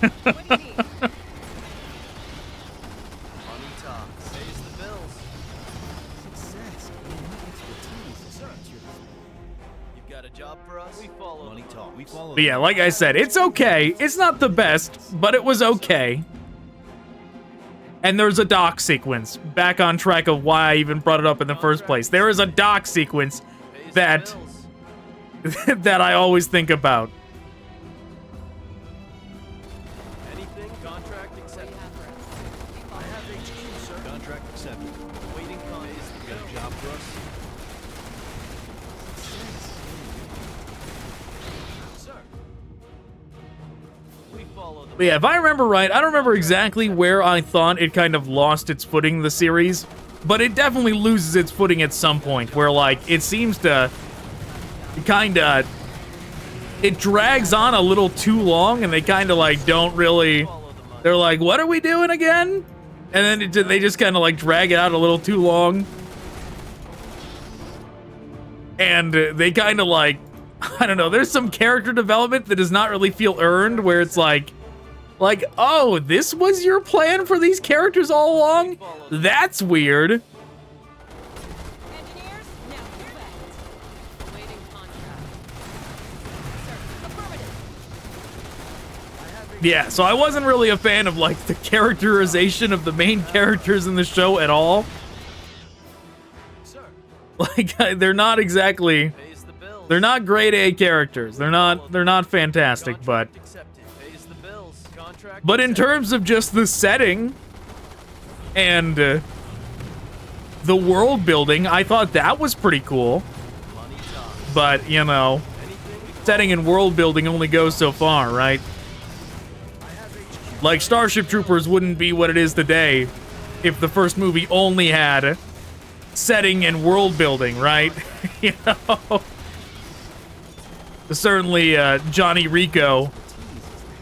What do you need? Money talks. Pays the bills. Success and expertise is at your You've got a job for us? We follow Money the talk. money. We follow. But yeah, like I said, it's okay. It's not the best, but it was okay. And there's a dock sequence. Back on track of why I even brought it up in the first place. There is a dock sequence Pays that the bills. that I always think about. Anything? Contract accepted. I have HQ, sir. Contract accepted. Waiting con. Pays the You got a bills. job for us? Sir. We follow the But yeah, if I remember right, I don't remember exactly where I thought it kind of lost its footing in the series, but it definitely loses its footing at some point where, like, it seems to kind of... It drags on a little too long, and they kind of, like, don't really... follow the money. They're like, what are we doing again? And then they just kind of, like, drag it out a little too long. And they kind of, like... I don't know, there's some character development that does not really feel earned, where it's like, oh, this was your plan for these characters all along? That's weird. Engineers, now correct. Awaiting contract. Sir, affirmative. Yeah, so I wasn't really a fan of, like, the characterization of the main characters in the show at all. Sir. Like, they're not exactly... Pays the bills. They're not grade A characters. They're not fantastic, but... Contract accepted. Pays the bills. Contract But in accepted. terms of just the setting and the world building, I thought that was pretty cool. Money talks. But, you know, Anything? We setting and world building only goes so far, right? Like, Starship Troopers wouldn't be what it is today if the first movie only had setting and world building, right? You know? Certainly, Johnny Rico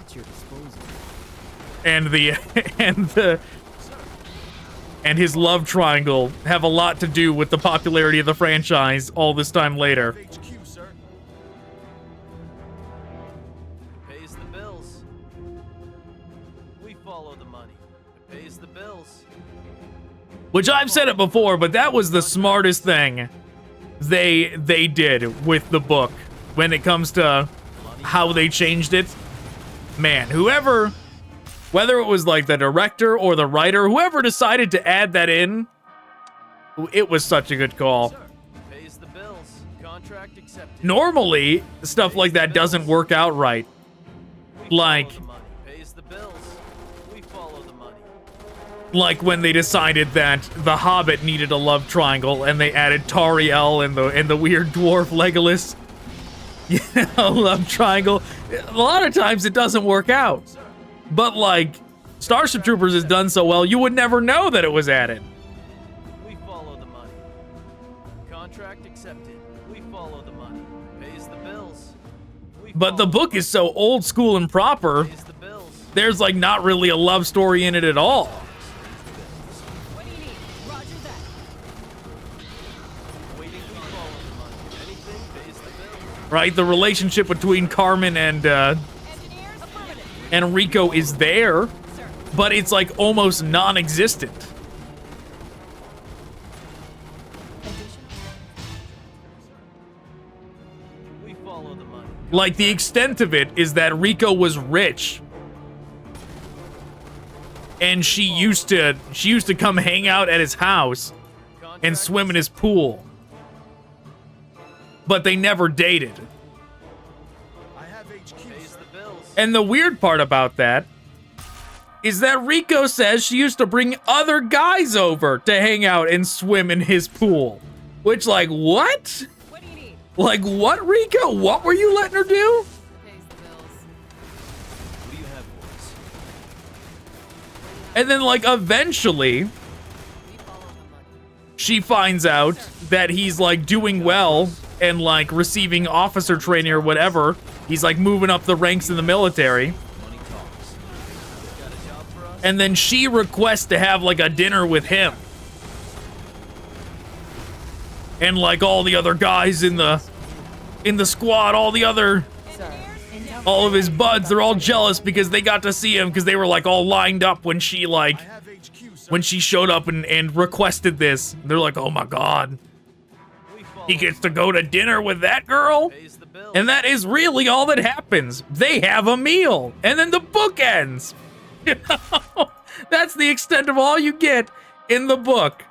at your disposal. and his love triangle have a lot to do with the popularity of the franchise all this time later. HQ, sir. pays the bills. We follow the money. It pays the bills. Which I've said it before, but that was the smartest thing they did with the book when it comes to how they changed it. Man, whether it was like the director or the writer, whoever decided to add that in, it was such a good call. Sir, pays the bills. Contract accepted. Normally, stuff like that doesn't work out right. We like- follow the money. Pays the bills. We follow the money. Like when they decided that the Hobbit needed a love triangle and they added Tariel and the weird dwarf Legolas. You know, love triangle. A lot of times it doesn't work out. But like Starship Troopers has done so well, you would never know that it was added. We follow the money. Contract accepted. We follow the money. Pays the bills. We But the follow book is so old school and proper, pays the bills. there's like not really a love story in it at all. What do you need? Roger that. Waiting. We follow the money. Anything pays the bills. Right? The relationship between Carmen and Engineers, affirmative. Rico is there, Sir, but it's like almost non-existent. We follow the money. Like the extent of it is that Rico was rich. And she used to come hang out at his house and Contract swim in his pool. But they never dated. I have HQ, pays sir. the bills. And the weird part about that is that Rico says she used to bring other guys over to hang out and swim in his pool. Which, like, what? what do you need? Like, what, Rico? What were you letting her do? Pays the bills. What do you have for us? And then, like, eventually, We follow the money. she finds out that he's, like, doing well and, like, receiving officer training or whatever. He's, like, moving up the ranks in the military. Money talks. Got a job for us. And then she requests to have, like, a dinner with him. And, like, all the other guys in the squad, all the other... Sir, intel all of his buds, they're all jealous because they got to see him because they were like all lined up when she like, I have HQ, sir. when she showed up and requested this. They're like, oh my God, We follow he gets to go to dinner with that girl? pays the bills. And that is really all that happens. They have a meal, and then the book ends. You know? That's the extent of all you get in the book.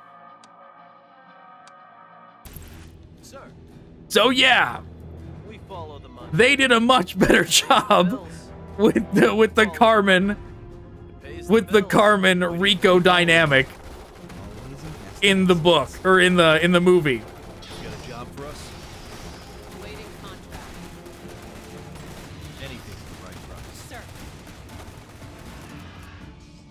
Sir, So yeah, we follow the money. they did a much better job Bills. with the Carmen Pays with the bills. Carmen Rico dynamic Always invest in the book or in the movie. You got a job for us? Awaiting contract. Anything for the right price. Sir.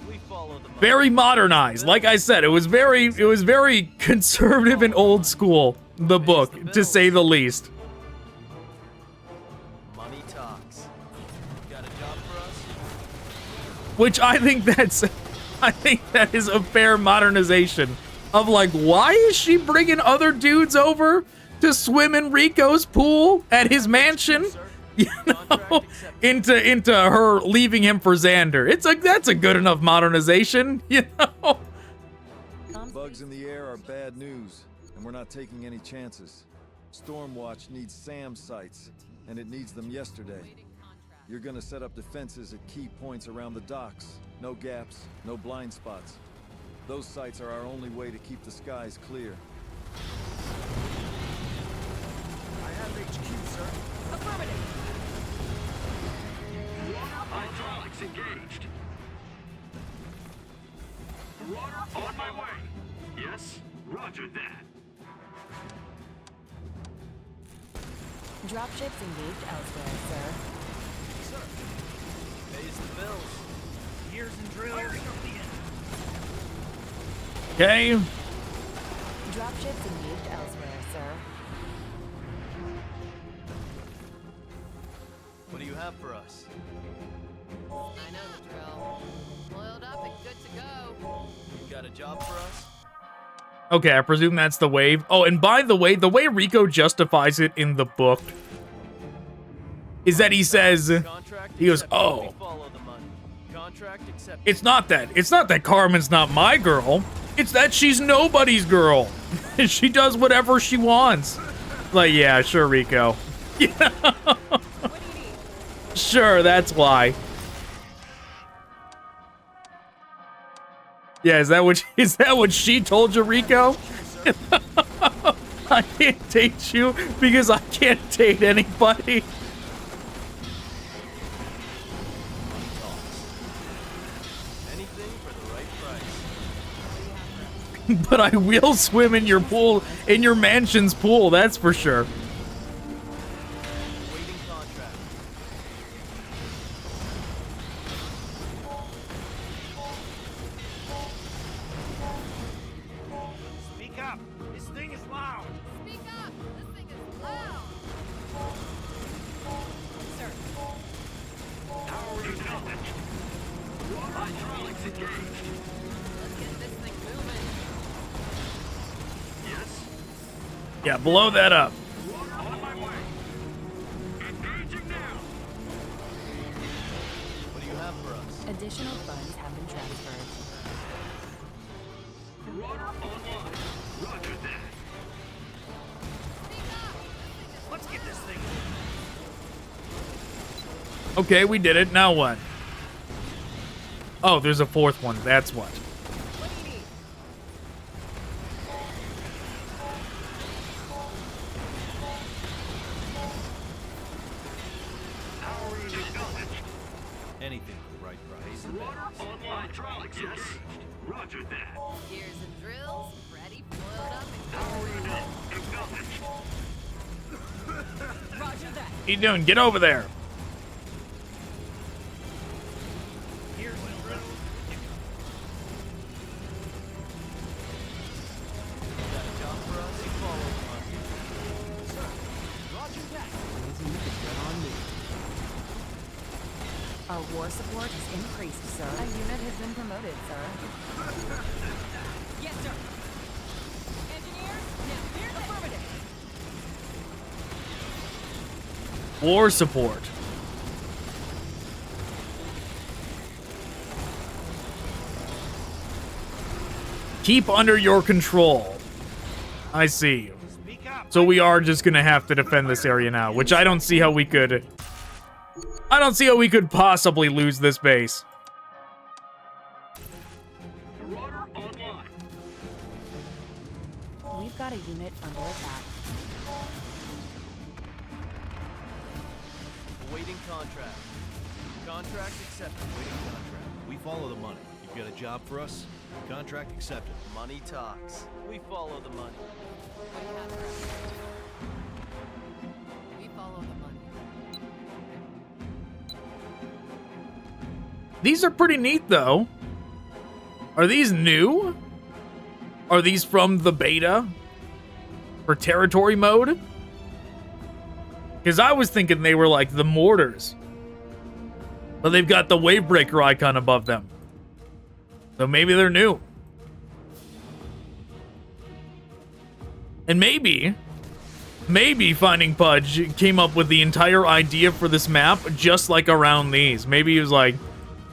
We follow the money. Very modernized. Like I said, it was very conservative and old school, the book, to say the least. Money talks. Got a job for us? Which I think that is a fair modernization of like, why is she bringing other dudes over to swim in Rico's pool at his mansion? You know, into her leaving him for Xander. It's like, that's a good enough modernization, you know. Bugs in the air are bad news, and we're not taking any chances. Stormwatch needs SAM sites, and it needs them yesterday. Awaiting contract. You're gonna set up defenses at key points around the docks. No gaps, no blind spots. Those sites are our only way to keep the skies clear. I have HQ, sir. Affirmative. Hydraulics engaged. Water on my way. Yes, roger that. Dropships engaged elsewhere, sir. Sir, pays the bills. Gears and drills. Okay. Dropships engaged elsewhere, sir. What do you have for us? I know the drill. Oiled up and good to go. You got a job for us? Okay, I presume that's the wave. Oh, and by the way Rico justifies it in the book is that he says, Contract he goes, accepted. oh, We follow the money. Contract accepted. it's not that Carmen's not my girl. It's that she's nobody's girl. She does whatever she wants. Like, yeah, sure, Rico. Yeah. What do you need? Sure, that's why. Yeah, is that what she told you, Rico? I can't date you because I can't date anybody. Anything for the right price. But I will swim in your pool, in your mansion's pool, that's for sure. Waiting contract. Speak up. This thing is loud. Speak up. This thing is loud. Sir. Hydraulics engaged. Let's get this thing moving. Yes, Yeah, blow that up. on my way. Engaging now. What do you have for us? Additional funds have been transferred. Water online. Roger that. Let's get this thing. Okay, we did it. Now what? Oh, there's a fourth one. That's what. What do you need? Anything for the right price. Water online. Hydraulics engaged. Roger that. Gears and drills. Ready, oiled up, and Acknowledged. Roger that. What are you doing? Get over there. Gears and drills. Got a job for us? We follow the money. Sir, roger that. Crazy, you can bet on me. Our war support has increased, sir. A unit has been promoted, sir. Yes, sir. Engineers, now here's affirmative. War support. Keep under your control. I see. So we are just gonna have to defend this area now, which I don't see how we could... I don't see how we could possibly lose this base. Marauder online. We've got a unit under attack. Awaiting contract. Contract accepted. Waiting contract. We follow the money. You've got a job for us? Contract accepted. Money talks. We follow the money. What do you have for us? We follow the money. These are pretty neat, though. Are these new? Are these from the beta? For territory mode? Because I was thinking they were like the mortars. But they've got the wavebreaker icon above them. So maybe they're new. And maybe FindingPudge came up with the entire idea for this map just like around these. Maybe he was like,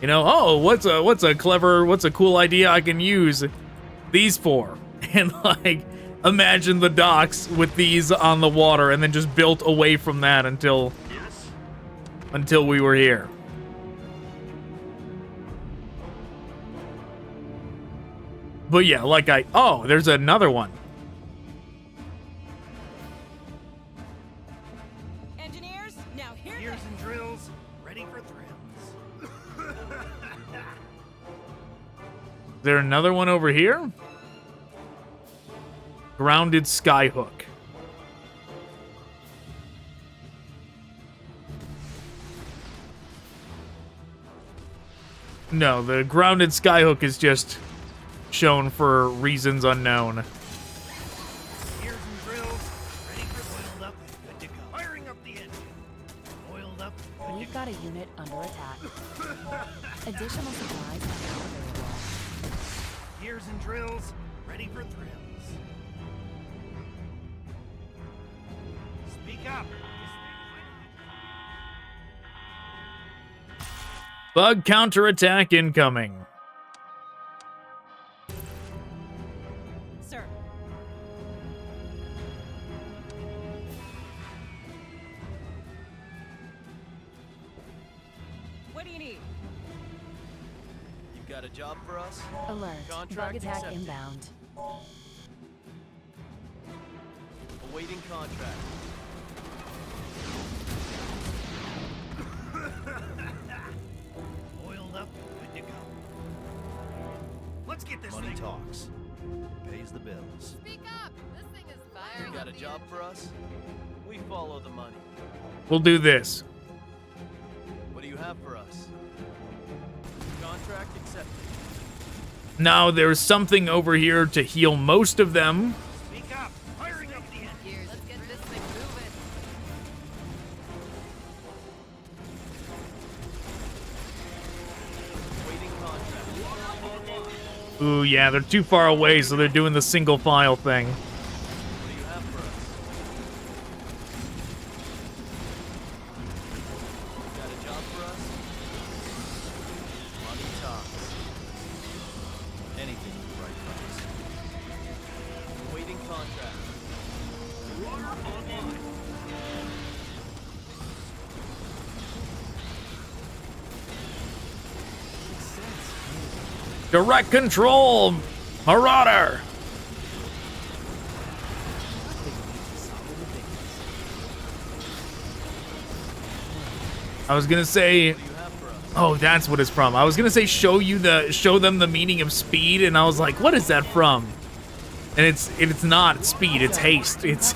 you know, oh, what's a cool idea I can use these for? And like, imagine the docks with these on the water and then just built away from that until we were here. But yeah, like oh, there's another one. Engineers, now here. Gears and drills, ready for thrills. Is there another one over here? Grounded skyhook. No, the grounded skyhook is just shown for reasons unknown. Gears and drills, ready for oiled up, good to go. Firing up the engine. Oiled up, good to We've got a unit under attack. Additional supplies are now available. go. Gears and drills, ready for thrills. Speak up. Bug counterattack incoming. Sir. What do you need? You've got a job for us? Alert. Contract Bug attack accepted. inbound. Awaiting contract. Oiled up, good to go. Let's get this Money thing. talks. Pays the bills. Speak up. This thing is firing. You got a job for us? We follow the money. We'll do this. What do you have for us? Contract accepted. Now there's something over here to heal most of them. Speak up. Firing up the engine. Gears. Let's get this thing moving. Waiting contract. Ooh, yeah, they're too far away, so they're doing the single file thing. What do you have for us? Got a job for us? Money talks. Anything at the right price. Waiting contract. Marauder online. Direct control, Marauder. I was gonna say, What do you have for us? oh, that's what it's from. I was gonna say show them the meaning of speed, and I was like, what is that from? And it's not speed, it's haste. It's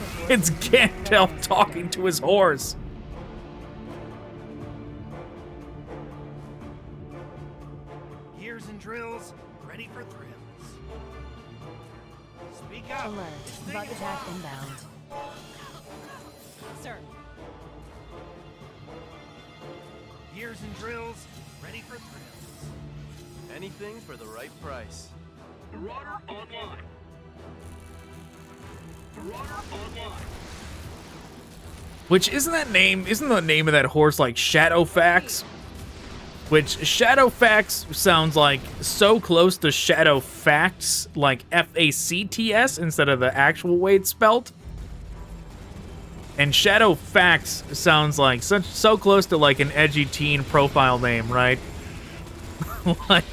Gandalf talking to his horse. Gears and drills, ready for thrills. Speak up. Alert. This thing Bug is attack loud. inbound. Sir. Gears and drills, ready for thrills. Anything for the right price. Marauder online. Marauder online. Which isn't the name of that horse like Shadowfax? Which Shadowfax sounds like so close to Shadowfax, like F-A-C-T-S instead of the actual way it's spelled. And Shadowfax sounds like so close to like an edgy teen profile name, right? Like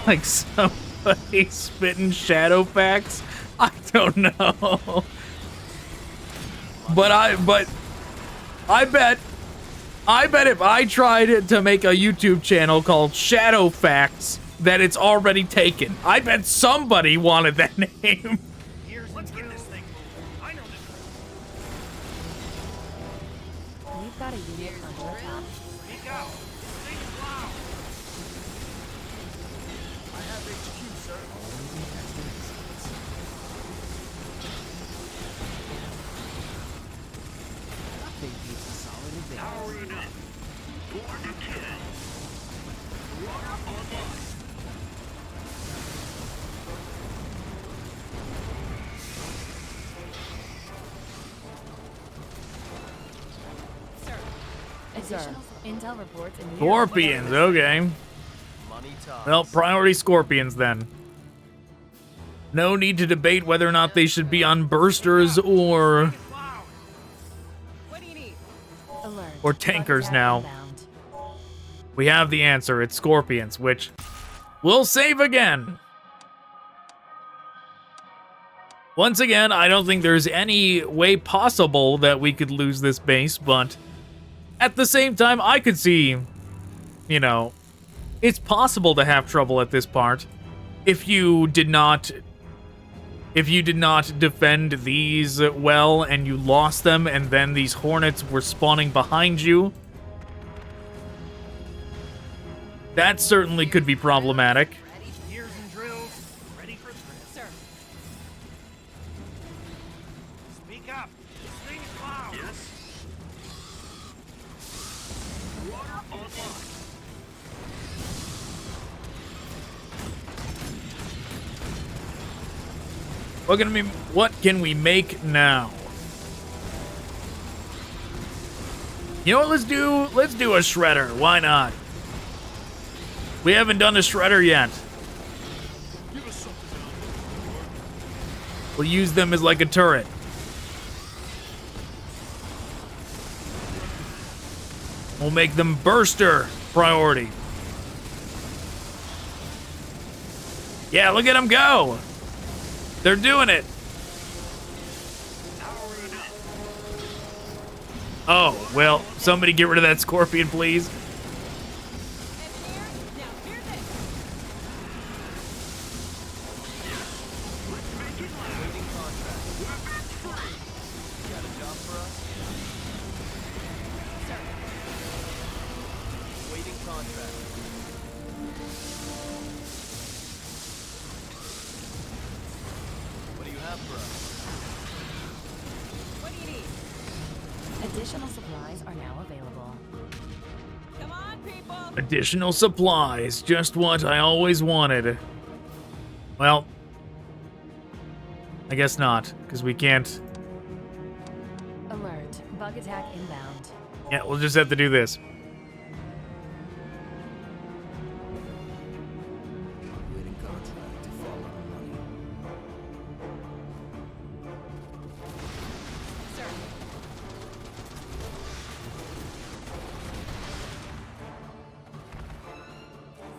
like somebody spitting Shadowfax. I don't know. But I bet if I tried to make a YouTube channel called Shadowfax, that it's already taken. I bet somebody wanted that name. Let's get this thing moving. I know this. We've got a unit under attack. Speak out. This thing is loud. I have HQ, sir. Nothing beats a solid advance. Powering up. For the kill. Water online. Additional intel reports in Scorpions, okay. Money talks. Well, priority Scorpions then. No need to debate whether or not they should be on bursters or What do you need? alert. or tankers Bug now. attack inbound. We have the answer. It's Scorpions, which we'll save again. Once again, I don't think there's any way possible that we could lose this base, but at the same time, I could see, you know, it's possible to have trouble at this part if you did not defend these well and you lost them and then these hornets were spawning behind you. That certainly could be problematic. Gears and drills. Ready for threat. Sir. Speak up. This thing is loud. Yes. Water online. What can we make now? You know what? Let's do a shredder. Why not? We haven't done a shredder yet. Give us something else. We'll use them as like a turret. We'll make them burster priority. Yeah, look at them go. They're doing it. Oh, well, somebody get rid of that Scorpion, please. Engineer, now hear this. Waiting contract. Got a job for us? Waiting contract. What do you have for us? What do you need? Additional supplies are now available. Come on, people. Additional supplies, just what I always wanted. Well, I guess not, because we can't. Alert. Bug attack inbound. Yeah, we'll just have to do this. Waiting contract to follow the money. Sir.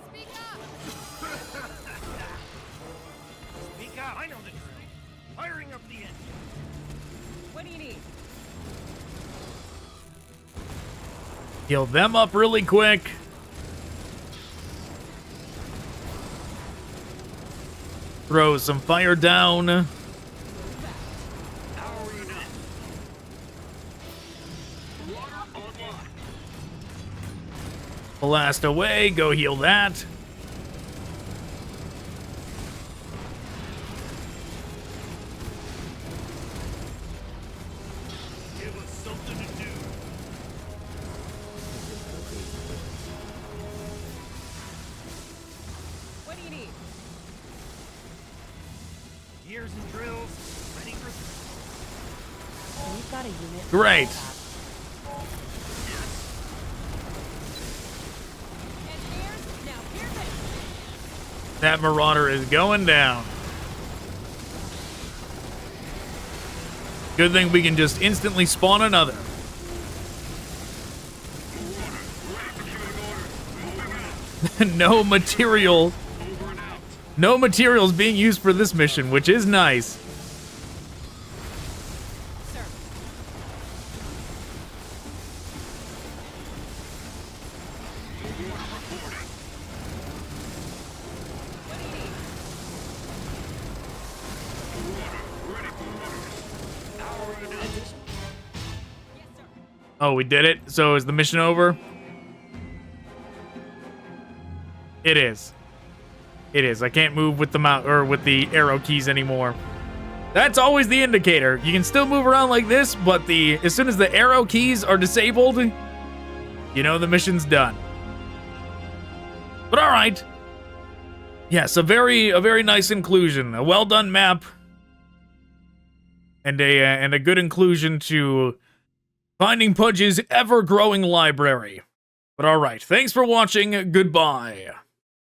Speak up. Speak up. I know the drill. Firing up the engine. What do you need? Heal them up really quick. Throw some fire down. Blast away, go heal that. Give us something to do. What do you need? Gears and drills. Ready for threat. We've got a unit. Great. Engineers, now hear this. That Marauder is going down. Good thing we can just instantly spawn another. No material. No materials being used for this mission, which is nice. Sir. What do you need? Yes, sir. Oh, we did it. So is the mission over? It is. It is. I can't move with the mount or with the arrow keys anymore. That's always the indicator. You can still move around like this, but as soon as the arrow keys are disabled, you know the mission's done. But all right. Yes, a very nice inclusion. A well done map. And a good inclusion to FindingPudge's ever-growing library. But all right, thanks for watching. Goodbye.